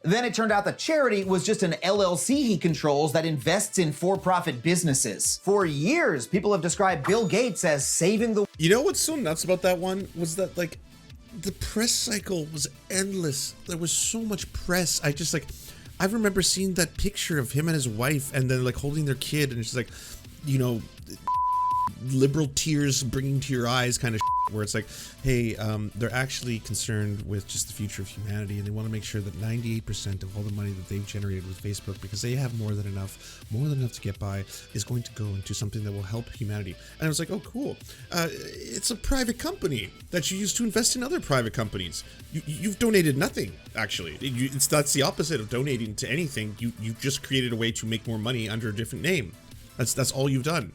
Then it turned out the charity was just an LLC he controls that invests in for-profit businesses. For years, people have described Bill Gates as saving the— You know what's so nuts about that one was that, like, the press cycle was endless. There was so much press. I remember seeing that picture of him and his wife and then like holding their kid, and it's just like, you know, liberal tears bringing to your eyes kind of where it's like, hey, they're actually concerned with just the future of humanity, and they want to make sure that 98% of all the money that they've generated with Facebook, because they have more than enough to get by, is going to go into something that will help humanity. And I was like, oh, cool. It's a private company that you use to invest in other private companies. You've donated nothing, actually. That's the opposite of donating to anything. You've just created a way to make more money under a different name. That's all you've done.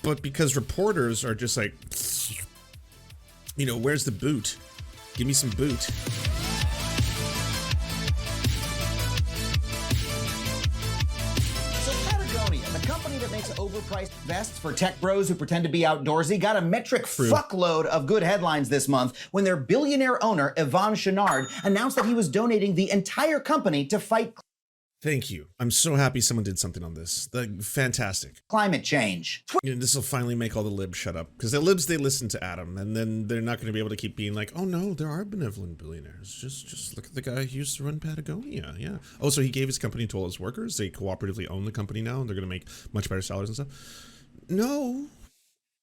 But because reporters are just like, you know, where's the boot? Give me some boot. So Patagonia, the company that makes overpriced vests for tech bros who pretend to be outdoorsy, got a metric fuckload of good headlines this month when their billionaire owner, Yvon Chouinard, announced that he was donating the entire company to fight Thank you. I'm so happy someone did something on this. Fantastic. climate change. You know, this will finally make all the libs shut up, because the libs, they listen to Adam, and then they're not going to be able to keep being like, oh no, there are benevolent billionaires. Just look at the guy who used to run Patagonia. Yeah. Oh, so he gave his company to all his workers. They cooperatively own the company now, and they're going to make much better salaries and stuff. No.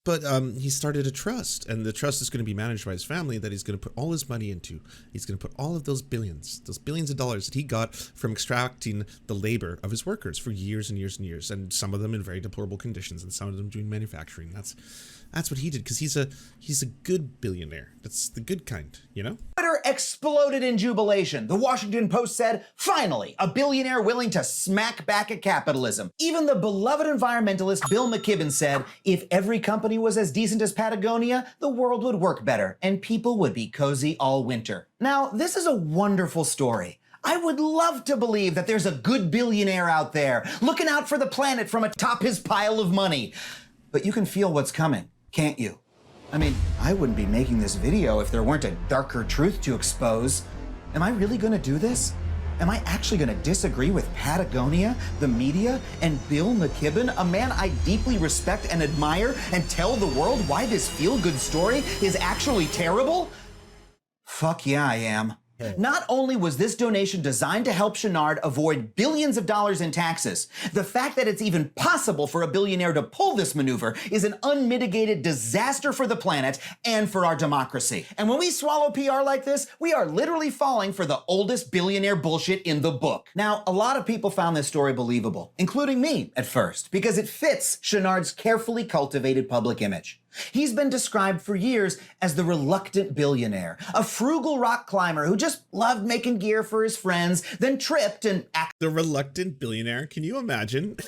But he started a trust, and the trust is going to be managed by his family that he's going to put all his money into. He's going to put all of those billions of dollars that he got from extracting the labor of his workers for years and years and years, and some of them in very deplorable conditions, and some of them doing manufacturing. That's what he did, because he's a good billionaire. That's the good kind, you know? Twitter exploded in jubilation. The Washington Post said, finally, a billionaire willing to smack back at capitalism. Even the beloved environmentalist Bill McKibben said, if every company was as decent as Patagonia, the world would work better and people would be cozy all winter. Now, this is a wonderful story. I would love to believe that there's a good billionaire out there looking out for the planet from atop his pile of money. But you can feel what's coming, can't you? I mean, I wouldn't be making this video if there weren't a darker truth to expose. Am I really gonna do this? Am I actually gonna disagree with Patagonia, the media, and Bill McKibben, a man I deeply respect and admire, and tell the world why this feel-good story is actually terrible? Fuck yeah, I am. Not only was this donation designed to help Chouinard avoid billions of dollars in taxes, the fact that it's even possible for a billionaire to pull this maneuver is an unmitigated disaster for the planet and for our democracy. And when we swallow PR like this, we are literally falling for the oldest billionaire bullshit in the book. Now, a lot of people found this story believable, including me at first, because it fits Chouinard's carefully cultivated public image. He's been described for years as the reluctant billionaire, a frugal rock climber who just loved making gear for his friends, then tripped and The reluctant billionaire, can you imagine?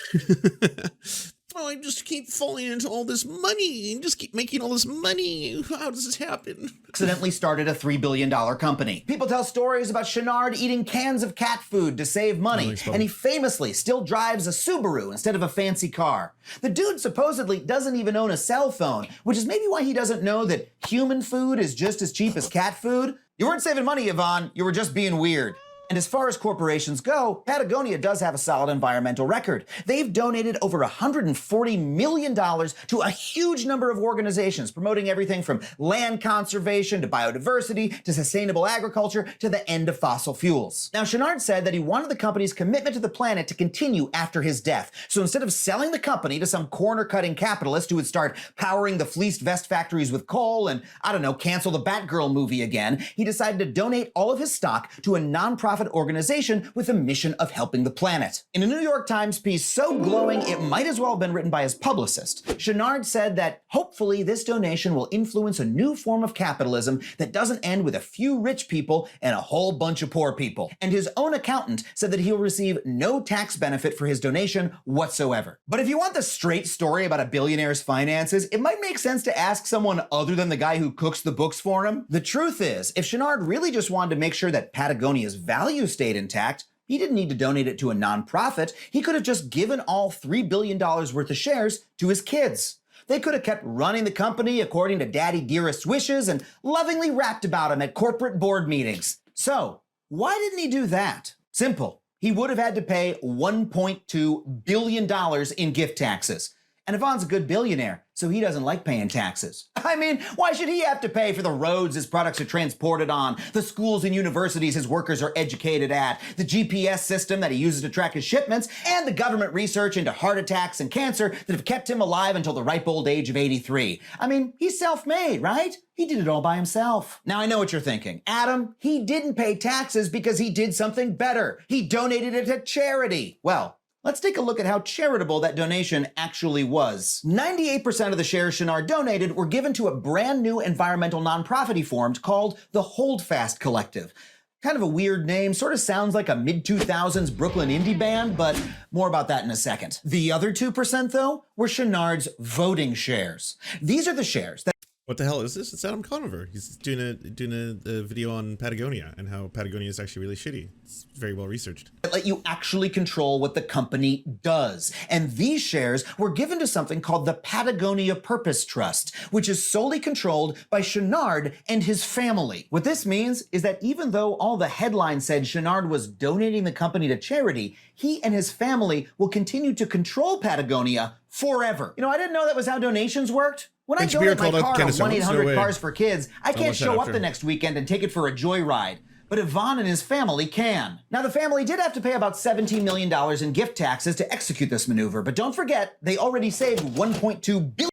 Oh, I just keep falling into all this money and just keep making all this money. How does this happen? accidentally started a $3 billion company. People tell stories about Chouinard eating cans of cat food to save money, and he famously still drives a Subaru instead of a fancy car. The dude supposedly doesn't even own a cell phone, which is maybe why he doesn't know that human food is just as cheap as cat food. You weren't saving money, Yvon. You were just being weird. And as far as corporations go, Patagonia does have a solid environmental record. They've donated over $140 million to a huge number of organizations, promoting everything from land conservation to biodiversity to sustainable agriculture to the end of fossil fuels. Now, Chouinard said that he wanted the company's commitment to the planet to continue after his death. So instead of selling the company to some corner-cutting capitalist who would start powering the fleeced vest factories with coal and, I don't know, cancel the Batgirl movie again, he decided to donate all of his stock to a nonprofit organization with a mission of helping the planet. In a New York Times piece so glowing it might as well have been written by his publicist, Chouinard said that hopefully this donation will influence a new form of capitalism that doesn't end with a few rich people and a whole bunch of poor people. And his own accountant said that he'll receive no tax benefit for his donation whatsoever. But if you want the straight story about a billionaire's finances, it might make sense to ask someone other than the guy who cooks the books for him. The truth is, if Chouinard really just wanted to make sure that Patagonia's value stayed intact, he didn't need to donate it to a nonprofit. He could have just given all $3 billion worth of shares to his kids. They could have kept running the company according to Daddy Dearest's wishes and lovingly rapped about him at corporate board meetings. So, Why didn't he do that? Simple. He would have had to pay $1.2 billion in gift taxes. And Yvonne's a good billionaire, so he doesn't like paying taxes. I mean, why should he have to pay for the roads his products are transported on, the schools and universities his workers are educated at, the GPS system that he uses to track his shipments, and the government research into heart attacks and cancer that have kept him alive until the ripe old age of 83? I mean, he's self-made, right? He did it all by himself. Now, I know what you're thinking. Adam, he didn't pay taxes because he did something better. He donated it to charity. Well, let's take a look at how charitable that donation actually was. 98% of the shares Chouinard donated were given to a brand new environmental nonprofit he formed called the Holdfast Collective. Kind of a weird name, sort of sounds like a mid-2000s Brooklyn indie band, but more about that in a second. The other 2%, though, were Chouinard's voting shares. These are the shares that What the hell is this? It's Adam Conover. He's doing a video on Patagonia and how Patagonia is actually really shitty. It's very well researched. let you actually control what the company does. And these shares were given to something called the Patagonia Purpose Trust, which is solely controlled by Chouinard and his family. What this means is that even though all the headlines said Chouinard was donating the company to charity, he and his family will continue to control Patagonia forever. You know, I didn't know that was how donations worked. When I donate my car to 1-800-CARS for Kids, I can't show up the next weekend and take it for a joyride. But Yvonne and his family can. Now, the family did have to pay about $17 million in gift taxes to execute this maneuver, but don't forget, they already saved $1.2 billion.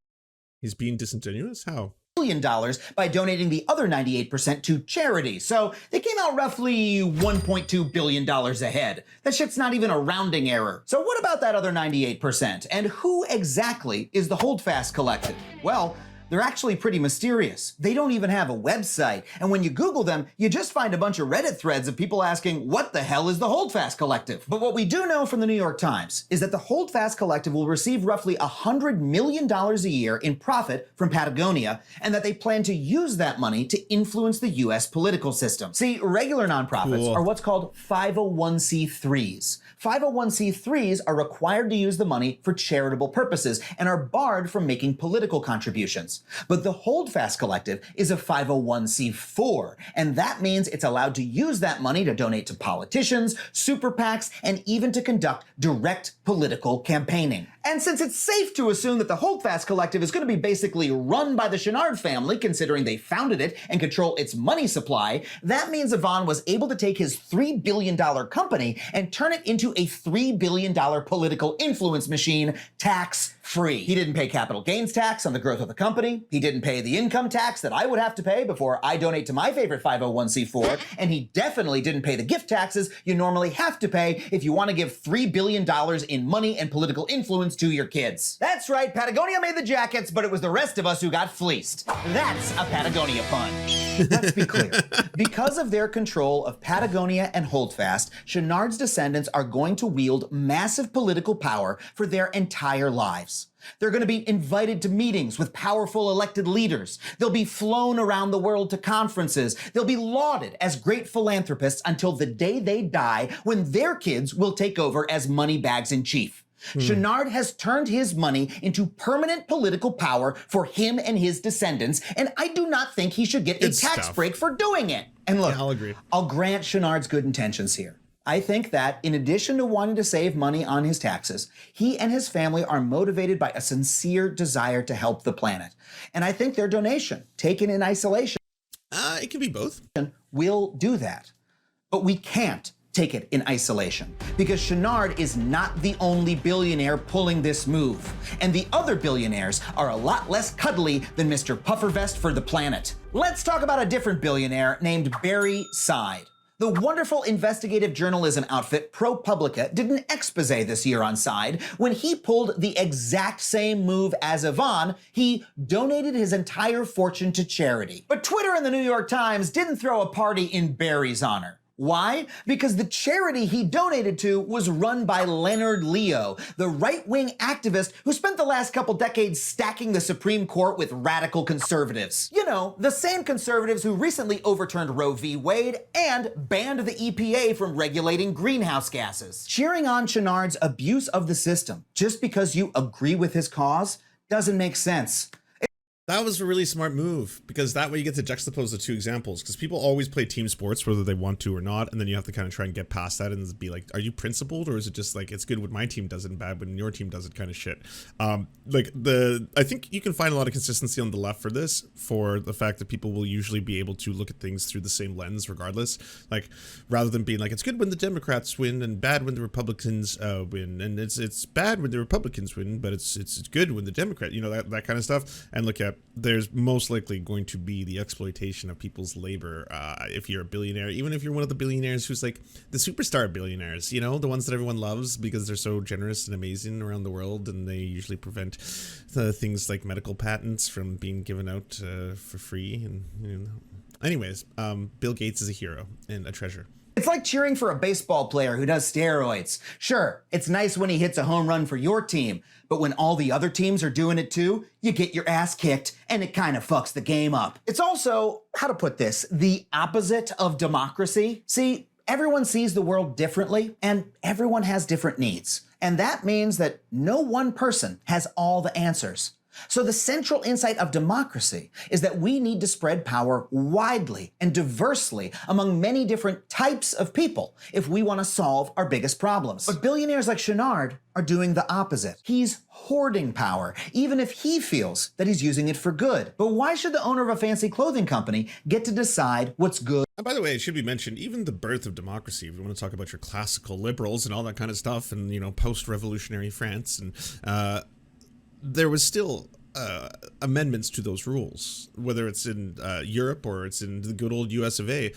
He's being disingenuous? How? By donating the other 98% to charity. So they came out roughly $1.2 billion ahead. That shit's not even a rounding error. So what about that other 98%? And who exactly is the Holdfast Collective? Well, they're actually pretty mysterious. They don't even have a website. And when you Google them, you just find a bunch of Reddit threads of people asking, what the hell is the Holdfast Collective? But what we do know from the New York Times is that the Holdfast Collective will receive roughly $100 million a year in profit from Patagonia, and that they plan to use that money to influence the US political system. See, regular nonprofits are what's called 501c3s. 501c3s are required to use the money for charitable purposes and are barred from making political contributions. But the Holdfast Collective is a 501c4, and that means it's allowed to use that money to donate to politicians, super PACs, and even to conduct direct political campaigning. And since it's safe to assume that the Holdfast Collective is going to be basically run by the Chouinard family, considering they founded it and control its money supply, that means Yvonne was able to take his $3 billion company and turn it into a $3 billion political influence machine, tax-free. He didn't pay capital gains tax on the growth of the company. He didn't pay the income tax that I would have to pay before I donate to my favorite 501c4. And he definitely didn't pay the gift taxes you normally have to pay if you want to give $3 billion in money and political influence to your kids. That's right, Patagonia made the jackets, but it was the rest of us who got fleeced. That's a Patagonia pun. Let's be clear. Because of their control of Patagonia and Holdfast, Chouinard's descendants are going to wield massive political power for their entire lives. They're going to be invited to meetings with powerful elected leaders. They'll be flown around the world to conferences. They'll be lauded as great philanthropists until the day they die, when their kids will take over as money bags in chief. Chouinard has turned his money into permanent political power for him and his descendants, and I do not think he should get a tax break for doing it. And look, I'll agree. I'll grant Chouinard's good intentions here. I think that in addition to wanting to save money on his taxes, he and his family are motivated by a sincere desire to help the planet. And I think their donation, taken in isolation, It can be both. will do that. But we can't take it in isolation, because Chouinard is not the only billionaire pulling this move. And the other billionaires are a lot less cuddly than Mr. Puffervest for the planet. Let's talk about a different billionaire named Barry Side. The wonderful investigative journalism outfit ProPublica did an expose this year on Side when he pulled the exact same move as Yvonne. He donated his entire fortune to charity. But Twitter and the New York Times didn't throw a party in Barry's honor. Why? Because the charity he donated to was run by Leonard Leo, the right-wing activist who spent the last couple decades stacking the Supreme Court with radical conservatives. You know, the same conservatives who recently overturned Roe v. Wade and banned the EPA from regulating greenhouse gases. Cheering on Chouinard's abuse of the system just because you agree with his cause doesn't make sense. That was a really smart move, because that way you get to juxtapose the two examples, because people always play team sports whether they want to or not, and then you have to kind of try and get past that and be like, are you principled, or is it just like, it's good when my team does it and bad when your team does it kind of shit. I think you can find a lot of consistency on the left for this, for the fact that people will usually be able to look at things through the same lens regardless, like rather than being like, it's good when the Democrats win and bad when the Republicans win, and it's bad when the Republicans win, but it's good when the Democrat, you know, that kind of stuff. And look at, there's most likely going to be the exploitation of people's labor if you're a billionaire, even if you're one of the billionaires who's like the superstar billionaires, you know, the ones that everyone loves because they're so generous and amazing around the world, and they usually prevent things like medical patents from being given out for free. And you know. Anyways, Bill Gates is a hero and a treasure. It's like cheering for a baseball player who does steroids. Sure, it's nice when he hits a home run for your team, but when all the other teams are doing it too, you get your ass kicked, and it kind of fucks the game up. It's also, how to put this, the opposite of democracy. See, everyone sees the world differently, and everyone has different needs. And that means that no one person has all the answers. So the central insight of democracy is that we need to spread power widely and diversely among many different types of people if we want to solve our biggest problems. But billionaires like Chouinard are doing the opposite. He's hoarding power, even if he feels that he's using it for good. But why should the owner of a fancy clothing company get to decide what's good? And by the way, it should be mentioned, even the birth of democracy, if you want to talk about your classical liberals and all that kind of stuff, and, you know, post-revolutionary France, and there was still amendments to those rules, whether it's in Europe or it's in the good old US of A.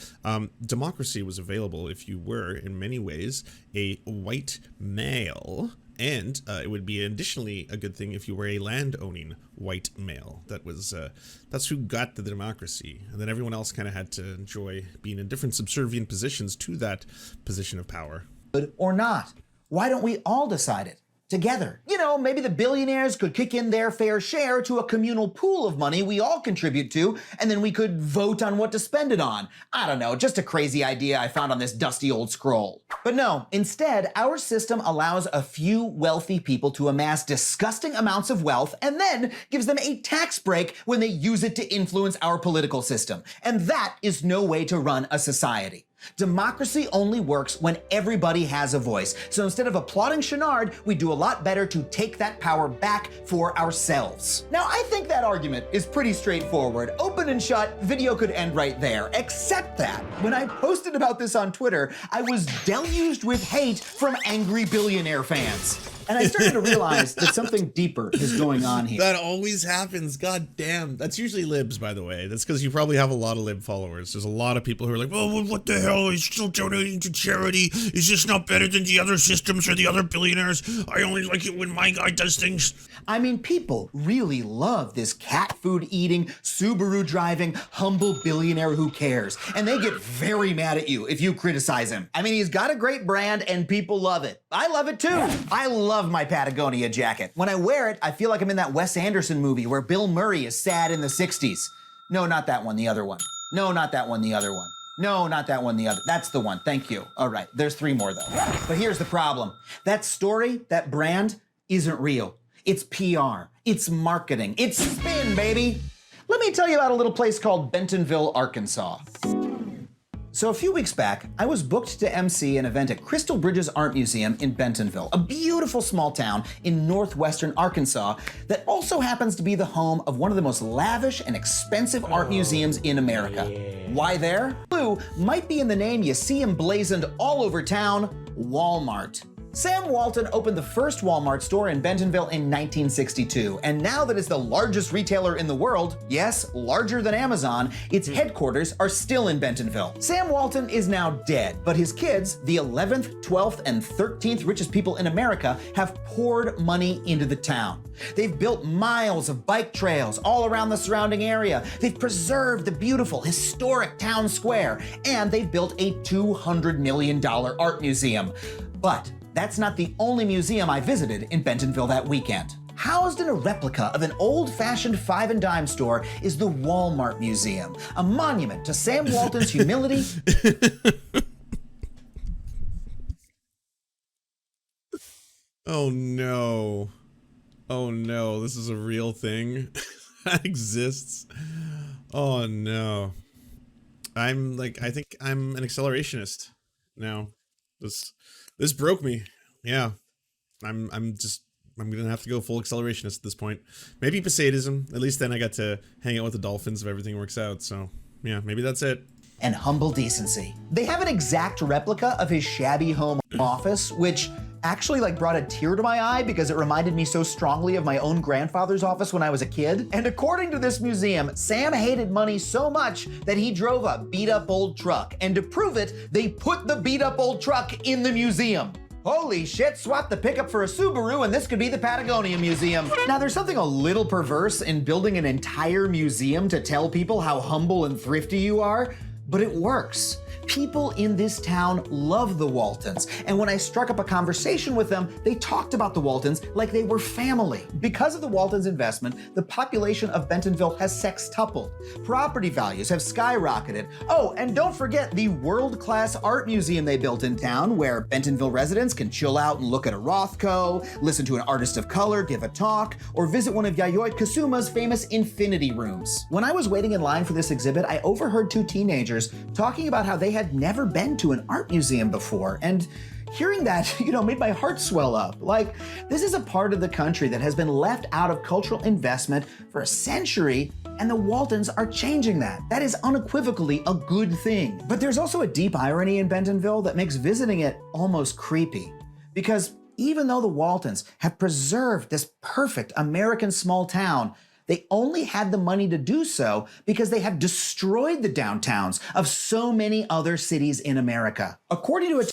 Democracy was available if you were, in many ways, a white male, and it would be additionally a good thing if you were a land-owning white male. That's who got the democracy, and then everyone else kind of had to enjoy being in different subservient positions to that position of power. Good or not? Why don't we all decide it together? You know, maybe the billionaires could kick in their fair share to a communal pool of money we all contribute to, and then we could vote on what to spend it on. I don't know, just a crazy idea I found on this dusty old scroll. But no, instead, our system allows a few wealthy people to amass disgusting amounts of wealth and then gives them a tax break when they use it to influence our political system. And that is no way to run a society. Democracy only works when everybody has a voice. So instead of applauding Chouinard, we do a lot better to take that power back for ourselves. Now, I think that argument is pretty straightforward. Open and shut, video could end right there. Except that, when I posted about this on Twitter, I was deluged with hate from angry billionaire fans. And I started to realize that something deeper is going on here. That always happens. God damn. That's usually libs, by the way. That's because you probably have a lot of lib followers. There's a lot of people who are like, well, what the hell? He's still donating to charity. Is this not better than the other systems or the other billionaires? I only like it when my guy does things. I mean, people really love this cat food eating, Subaru driving, humble billionaire who cares. And they get very mad at you if you criticize him. I mean, he's got a great brand and people love it. I love it too. I love my Patagonia jacket. When I wear it, I feel like I'm in that Wes Anderson movie where Bill Murray is sad in the 60s. No, not that one, the other one. No, not that one, the other one. No, not that one, the other. That's the one, thank you. All right, there's 3 more though. But here's the problem. That story, that brand, isn't real. It's PR, it's marketing, it's spin, baby. Let me tell you about a little place called Bentonville, Arkansas. So a few weeks back, I was booked to MC an event at Crystal Bridges Art Museum in Bentonville, a beautiful small town in northwestern Arkansas that also happens to be the home of one of the most lavish and expensive art museums in America. Why there? Blue might be in the name you see emblazoned all over town, Walmart. Sam Walton opened the first Walmart store in Bentonville in 1962, and now that it's the largest retailer in the world, yes, larger than Amazon, its headquarters are still in Bentonville. Sam Walton is now dead, but his kids, the 11th, 12th, and 13th richest people in America, have poured money into the town. They've built miles of bike trails all around the surrounding area. They've preserved the beautiful, historic town square, and they've built a $200 million art museum. But that's not the only museum I visited in Bentonville that weekend. Housed in a replica of an old-fashioned 5 and dime store is the Walmart Museum, a monument to Sam Walton's humility. Oh no. Oh no, this is a real thing. exists. Oh no. I think I'm an accelerationist now. This broke me. Yeah. I'm gonna have to go full accelerationist at this point. Maybe Poseidism. At least then I got to hang out with the dolphins if everything works out. So yeah, maybe that's it. And humble decency. They have an exact replica of his shabby home office, which actually brought a tear to my eye because it reminded me so strongly of my own grandfather's office when I was a kid. And according to this museum, Sam hated money so much that he drove a beat up old truck. And to prove it, they put the beat up old truck in the museum. Holy shit, swap the pickup for a Subaru and this could be the Patagonia Museum. Now there's something a little perverse in building an entire museum to tell people how humble and thrifty you are, but it works. People in this town love the Waltons, and when I struck up a conversation with them, they talked about the Waltons like they were family. Because of the Waltons' investment, the population of Bentonville has sextupled. Property values have skyrocketed. Oh, and don't forget the world-class art museum they built in town, where Bentonville residents can chill out and look at a Rothko, listen to an artist of color give a talk, or visit one of Yayoi Kasuma's famous infinity rooms. When I was waiting in line for this exhibit, I overheard two teenagers talking about how they had never been to an art museum before, and hearing that, made my heart swell up. This is a part of the country that has been left out of cultural investment for a century, and the Waltons are changing that. That is unequivocally a good thing. But there's also a deep irony in Bentonville that makes visiting it almost creepy. Because even though the Waltons have preserved this perfect American small town, they only had the money to do so because they have destroyed the downtowns of so many other cities in America. According to a...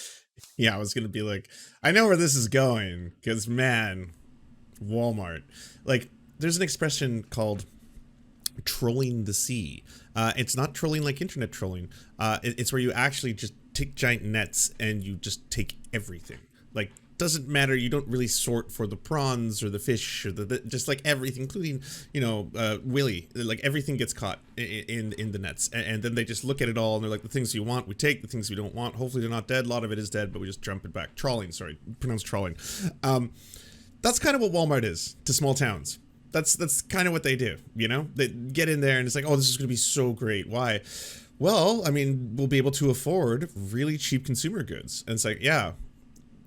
Yeah, I was going to be like, I know where this is going, because man, Walmart. There's an expression called trolling the sea. It's not trolling like internet trolling. It's where you actually just take giant nets and you just take everything. Doesn't matter. You don't really sort for the prawns or the fish or just everything, including, Willy. Everything gets caught in the nets. And then they just look at it all and they're like, the things you want, we take. The things we don't want, hopefully they're not dead. A lot of it is dead, but we just jump it back. Trawling, sorry. Pronounced trawling. That's kind of what Walmart is to small towns. That's kind of what they do, They get in there and it's like, oh, this is going to be so great. Why? Well, I mean, we'll be able to afford really cheap consumer goods. And it's like, yeah.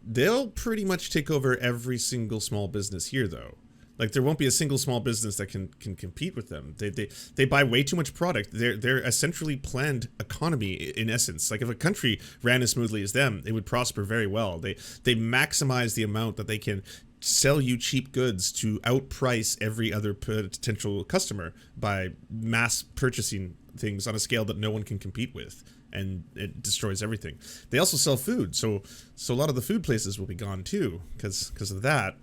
They'll pretty much take over every single small business here, though. There won't be a single small business that can compete with them. They buy way too much product. They're a centrally planned economy in essence. If a country ran as smoothly as them, it would prosper very well. They maximize the amount that they can sell you cheap goods to outprice every other potential customer by mass purchasing things on a scale that no one can compete with. And it destroys everything. They also sell food, so a lot of the food places will be gone too, because of that.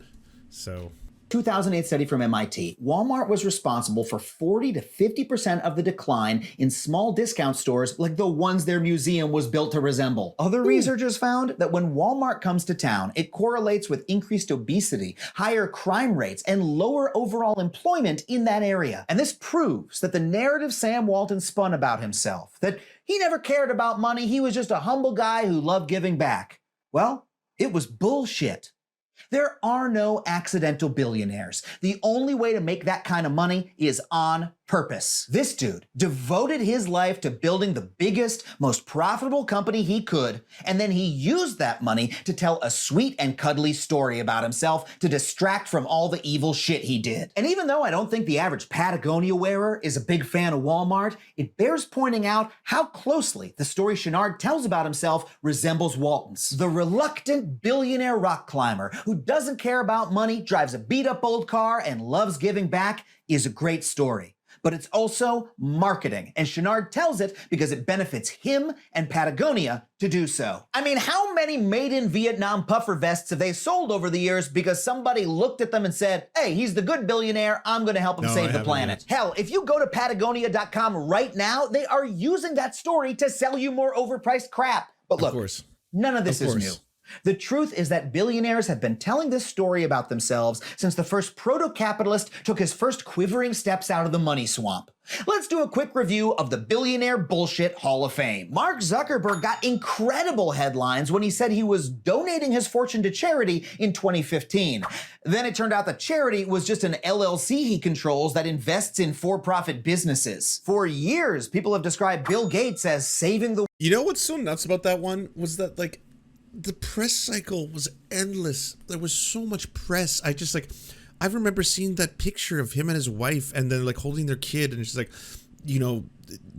So 2008 study from MIT, Walmart was responsible for 40 to 50% of the decline in small discount stores like the ones their museum was built to resemble. Other researchers found that when Walmart comes to town, it correlates with increased obesity, higher crime rates, and lower overall employment in that area. And this proves that the narrative Sam Walton spun about himself, that he never cared about money, he was just a humble guy who loved giving back. Well, it was bullshit. There are no accidental billionaires. The only way to make that kind of money is on purpose. This dude devoted his life to building the biggest, most profitable company he could, and then he used that money to tell a sweet and cuddly story about himself to distract from all the evil shit he did. And even though I don't think the average Patagonia wearer is a big fan of Walmart, it bears pointing out how closely the story Chouinard tells about himself resembles Walton's. The reluctant billionaire rock climber who doesn't care about money, drives a beat-up old car, and loves giving back is a great story. But it's also marketing, and Chouinard tells it because it benefits him and Patagonia to do so. I mean, how many made-in-Vietnam puffer vests have they sold over the years because somebody looked at them and said, hey, he's the good billionaire, I'm gonna help him save the planet. Hell, if you go to Patagonia.com right now, they are using that story to sell you more overpriced crap. But look, none of this is new. The truth is that billionaires have been telling this story about themselves since the first proto-capitalist took his first quivering steps out of the money swamp. Let's do a quick review of the Billionaire Bullshit Hall of Fame. Mark Zuckerberg got incredible headlines when he said he was donating his fortune to charity in 2015. Then it turned out the charity was just an LLC he controls that invests in for-profit businesses. For years, people have described Bill Gates as saving the... You know what's so nuts about that one was that, like, the press cycle was endless. There was so much press. I remember seeing that picture of him and his wife and then like holding their kid and it's just like, you know,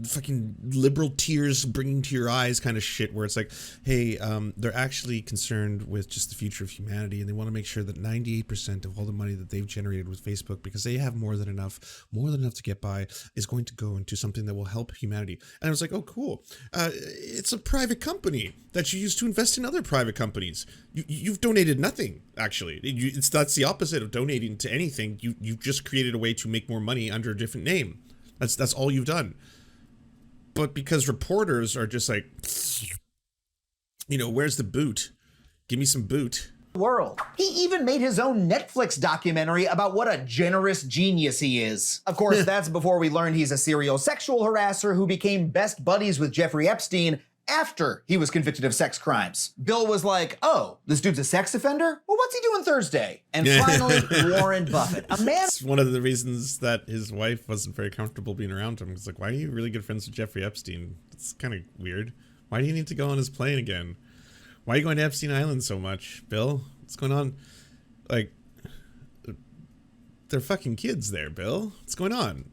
fucking liberal tears bringing to your eyes kind of shit where it's like, hey, they're actually concerned with just the future of humanity and they want to make sure that 98% of all the money that they've generated with Facebook, because they have more than enough to get by, is going to go into something that will help humanity. And I was like, oh, cool. It's a private company that you use to invest in other private companies. You've donated nothing, actually. That's the opposite of donating to anything. You've just created a way to make more money under a different name. That's all you've done. But because reporters are just like, you know, where's the boot? Give me some boot. World. He even made his own Netflix documentary about what a generous genius he is. Of course, that's before we learned he's a serial sexual harasser who became best buddies with Jeffrey Epstein after he was convicted of sex crimes. Bill was like, oh, this dude's a sex offender? Well, what's he doing Thursday? And finally, Warren Buffett, a man... It's one of the reasons that his wife wasn't very comfortable being around him. It's like, why are you really good friends with Jeffrey Epstein? It's kind of weird. Why do you need to go on his plane again? Why are you going to Epstein Island so much, Bill? What's going on? Like, they're fucking kids there, Bill. What's going on?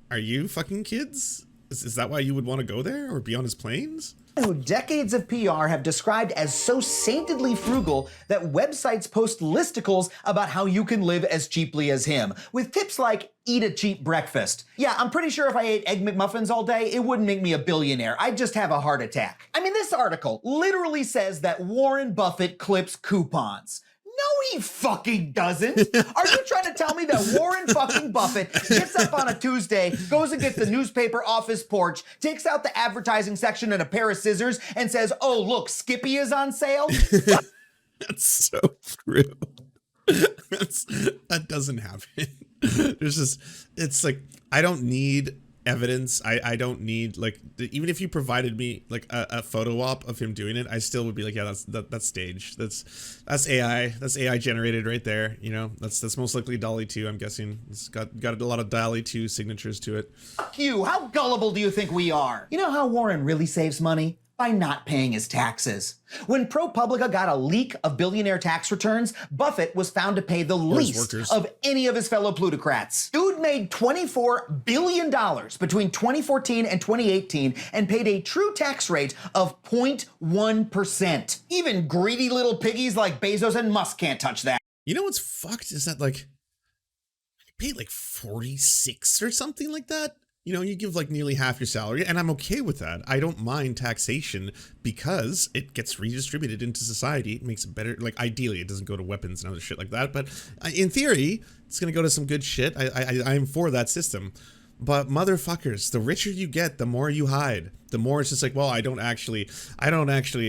Are you fucking kids? Is that why you would want to go there or be on his planes? Who decades of PR have described as so saintedly frugal that websites post listicles about how you can live as cheaply as him, with tips like eat a cheap breakfast. Yeah, I'm pretty sure if I ate Egg McMuffins all day, it wouldn't make me a billionaire. I'd just have a heart attack. I mean, this article literally says that Warren Buffett clips coupons. No, he fucking doesn't. Are you trying to tell me that Warren fucking Buffett gets up on a Tuesday, goes and gets the newspaper off his porch, takes out the advertising section and a pair of scissors, and says, oh, look, Skippy is on sale? That's so true. That doesn't happen. There's just, it's like, I don't need evidence. I don't need, like, even if you provided me like a photo op of him doing it, I still would be like, yeah, that's staged. That's AI. That's AI generated right there. You know, that's most likely DALL-E 2. I'm guessing it's got a lot of DALL-E 2 signatures to it. Fuck you. How gullible do you think we are? You know how Warren really saves money? By not paying his taxes. When ProPublica got a leak of billionaire tax returns, Buffett was found to pay the least of any of his fellow plutocrats. Dude made $24 billion between 2014 and 2018 and paid a true tax rate of 0.1%. Even greedy little piggies like Bezos and Musk can't touch that. You know what's fucked is that, like, he paid like 46 or something like that. You know, you give like nearly half your salary, and I'm okay with that. I don't mind taxation because it gets redistributed into society. It makes it better. Like, ideally, it doesn't go to weapons and other shit like that. But in theory, it's going to go to some good shit. I'm for that system. But motherfuckers, the richer you get, the more you hide. The more it's just like, well, I don't actually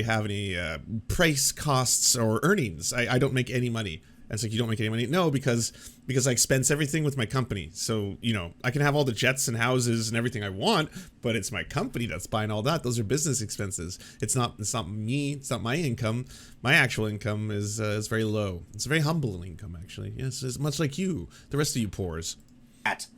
have any price costs or earnings. I don't make any money. And it's like, you don't make any money? No, because I expense everything with my company. So, you know, I can have all the jets and houses and everything I want, but it's my company that's buying all that. Those are business expenses. It's not me. It's not my income. My actual income is very low. It's a very humble income, actually. Yes, it's much like you, the rest of you poors.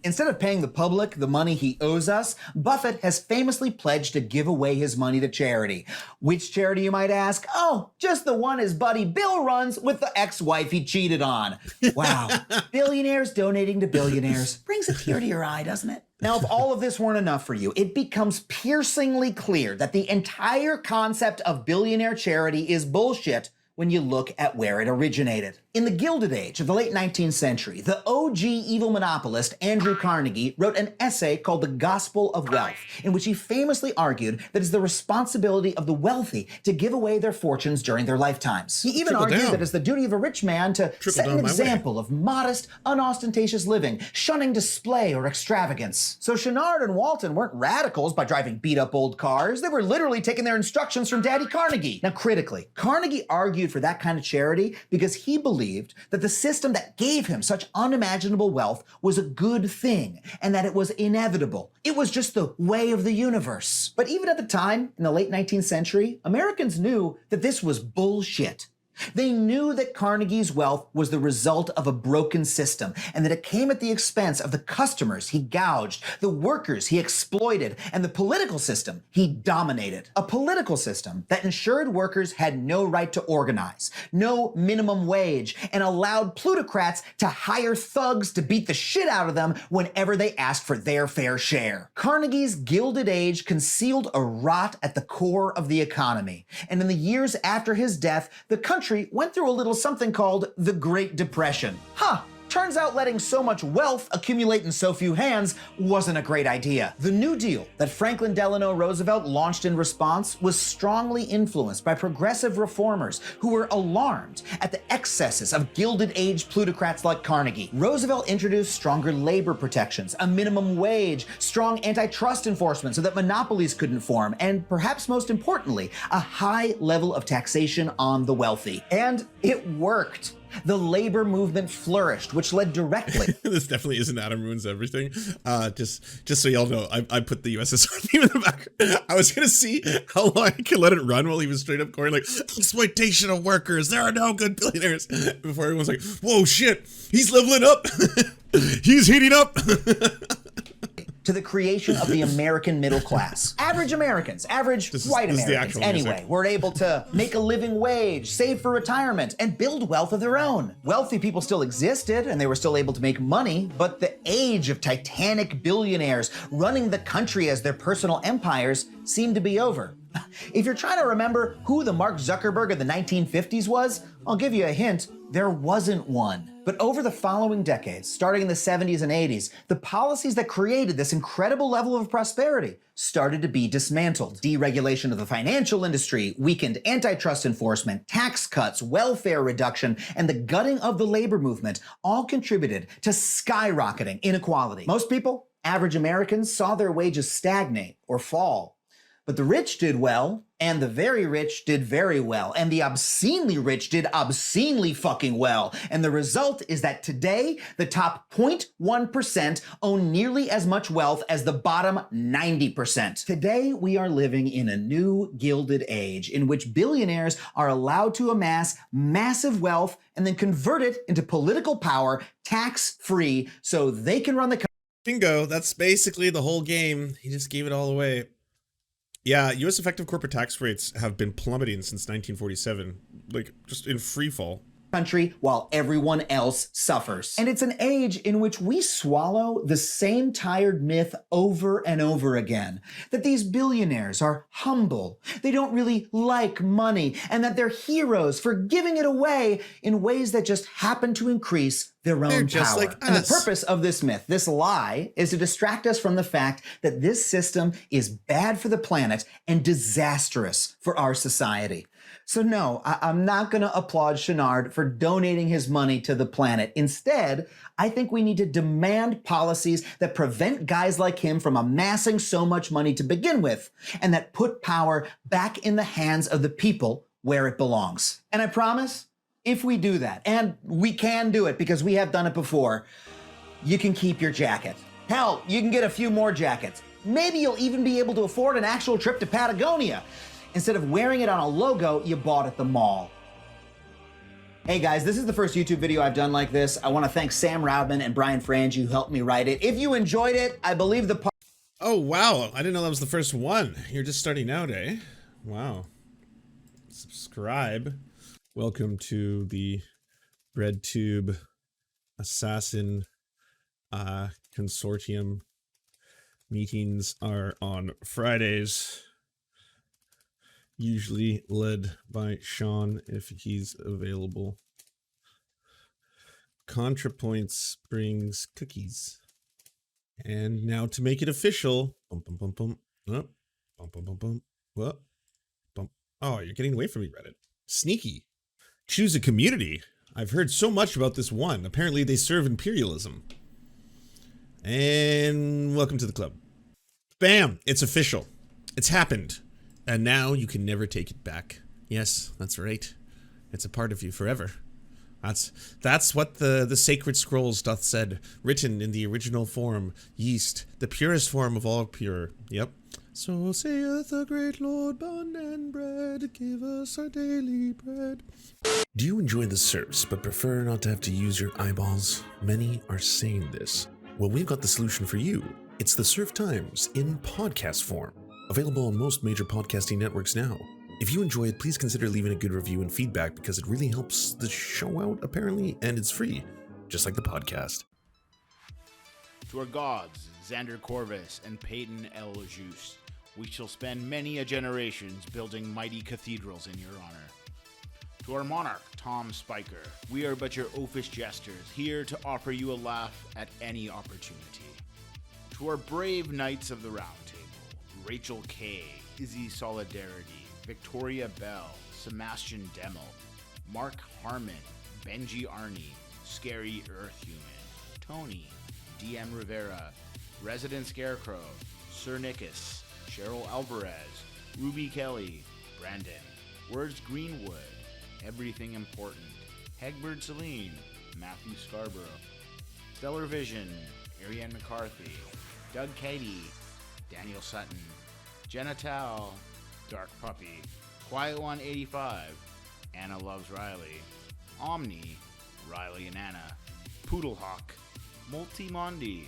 Instead of paying the public the money he owes us, Buffett has famously pledged to give away his money to charity. Which charity, you might ask? Oh, just the one his buddy Bill runs with the ex-wife he cheated on. Wow. Billionaires donating to billionaires. Brings a tear to your eye, doesn't it? Now, if all of this weren't enough for you, it becomes piercingly clear that the entire concept of billionaire charity is bullshit when you look at where it originated. In the Gilded Age of the late 19th century, the OG evil monopolist Andrew Carnegie wrote an essay called The Gospel of Wealth, in which he famously argued that it's the responsibility of the wealthy to give away their fortunes during their lifetimes. He even argued that it's the duty of a rich man to set an example of modest, unostentatious living, shunning display or extravagance. So Chenard and Walton weren't radicals by driving beat-up old cars. They were literally taking their instructions from Daddy Carnegie. Now, critically, Carnegie argued argued for that kind of charity because he believed that the system that gave him such unimaginable wealth was a good thing and that it was inevitable. It was just the way of the universe. But even at the time, in the late 19th century, Americans knew that this was bullshit. They knew that Carnegie's wealth was the result of a broken system and that it came at the expense of the customers he gouged, the workers he exploited, and the political system he dominated. A political system that ensured workers had no right to organize, no minimum wage, and allowed plutocrats to hire thugs to beat the shit out of them whenever they asked for their fair share. Carnegie's Gilded Age concealed a rot at the core of the economy, and in the years after his death, the country went through a little something called the Great Depression. Turns out letting so much wealth accumulate in so few hands wasn't a great idea. The New Deal that Franklin Delano Roosevelt launched in response was strongly influenced by progressive reformers who were alarmed at the excesses of Gilded Age plutocrats like Carnegie. Roosevelt introduced stronger labor protections, a minimum wage, strong antitrust enforcement so that monopolies couldn't form, and perhaps most importantly, a high level of taxation on the wealthy. And it worked. The labor movement flourished, which led directly. This definitely isn't Adam Ruins Everything. Just so y'all know, I put the USSR theme in the back. I was gonna see how long I could let it run while he was straight up going like, exploitation of workers, there are no good billionaires. Before everyone's like, whoa shit, he's leveling up. He's heating up. To the creation of the American middle class. Average Americans, white Americans anyway, were able to make a living wage, save for retirement, and build wealth of their own. Wealthy people still existed and they were still able to make money, but the age of titanic billionaires running the country as their personal empires seemed to be over. If you're trying to remember who the Mark Zuckerberg of the 1950s was, I'll give you a hint, there wasn't one. But over the following decades, starting in the 70s and 80s, the policies that created this incredible level of prosperity started to be dismantled. Deregulation of the financial industry, weakened antitrust enforcement, tax cuts, welfare reduction, and the gutting of the labor movement all contributed to skyrocketing inequality. Most people, average Americans, saw their wages stagnate or fall. But the rich did well, and the very rich did very well, and the obscenely rich did obscenely fucking well. And the result is that today, the top 0.1% own nearly as much wealth as the bottom 90%. Today, we are living in a new Gilded Age in which billionaires are allowed to amass massive wealth and then convert it into political power tax-free so they can run the country. Bingo, that's basically the whole game. He just gave it all away. Yeah, U.S. effective corporate tax rates have been plummeting since 1947, like just in free fall. Country while everyone else suffers. And it's an age in which we swallow the same tired myth over and over again, that these billionaires are humble, they don't really like money, and that they're heroes for giving it away in ways that just happen to increase their own just power. like us. And the purpose of this myth, this lie, is to distract us from the fact that this system is bad for the planet and disastrous for our society. So no, I'm not going to applaud Chenard for donating his money to the planet. Instead, I think we need to demand policies that prevent guys like him from amassing so much money to begin with, and that put power back in the hands of the people where it belongs. And I promise, if we do that, and we can do it because we have done it before, you can keep your jacket. Hell, you can get a few more jackets. Maybe you'll even be able to afford an actual trip to Patagonia, instead of wearing it on a logo you bought at the mall. Hey guys, this is the first YouTube video I've done like this. I want to thank Sam Roudman and Brian Frange who helped me write it. If you enjoyed it, I believe the part— Oh wow, I didn't know that was the first one. You're just starting out, eh? Wow. Subscribe. Welcome to the BreadTube Assassin Consortium. Meetings are on Fridays. Usually led by Sean if he's available. ContraPoints brings cookies. And now to make it official, bum bum bum bum, oh, bum bum bum bum, what, bum. Oh, you're getting away from me, Reddit. Sneaky. Choose a community. I've heard so much about this one. Apparently they serve imperialism. And welcome to the club. Bam! It's official. It's happened. And now you can never take it back. Yes, that's right. It's a part of you forever. That's what the sacred scrolls doth said, written in the original form, yeast, the purest form of all pure. Yep. So saith the great Lord, bun and bread, give us our daily bread. Do you enjoy the Serfs but prefer not to have to use your eyeballs? Many are saying this. Well, we've got the solution for you. It's the Serf Times in podcast form, available on most major podcasting networks now. If you enjoy it, please consider leaving a good review and feedback because it really helps the show out, apparently, and it's free, just like the podcast. To our gods, Xander Corvus and Peyton L. Juste, we shall spend many a generations building mighty cathedrals in your honor. To our monarch, Tom Spiker, we are but your oafish jesters, here to offer you a laugh at any opportunity. To our brave knights of the Round Table, Rachel K., Izzy Solidarity, Victoria Bell, Sebastian Demel, Mark Harmon, Benji Arney, Scary Earth Human, Tony, DM Rivera, Resident Scarecrow, Sir Nickus, Cheryl Alvarez, Ruby Kelly, Brandon, Words Greenwood, Everything Important, Hegbert Celine, Matthew Scarborough, Stellar Vision, Ariane McCarthy, Doug Cady, Daniel Sutton, Jenna Tao, Dark Puppy, Quiet One 85, Anna Loves Riley, Omni, Riley and Anna, Poodlehawk, Multimondi,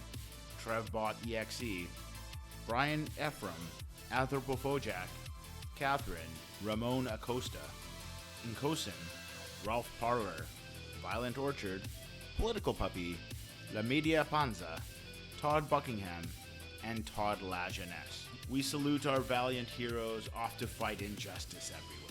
Trevbot EXE, Brian Ephraim, Anthropophojack, Catherine, Ramon Acosta, Incosin, Ralph Parler, Violent Orchard, Political Puppy, La Media Panza, Todd Buckingham, and Todd La Jeunesse. We salute our valiant heroes off to fight injustice everywhere.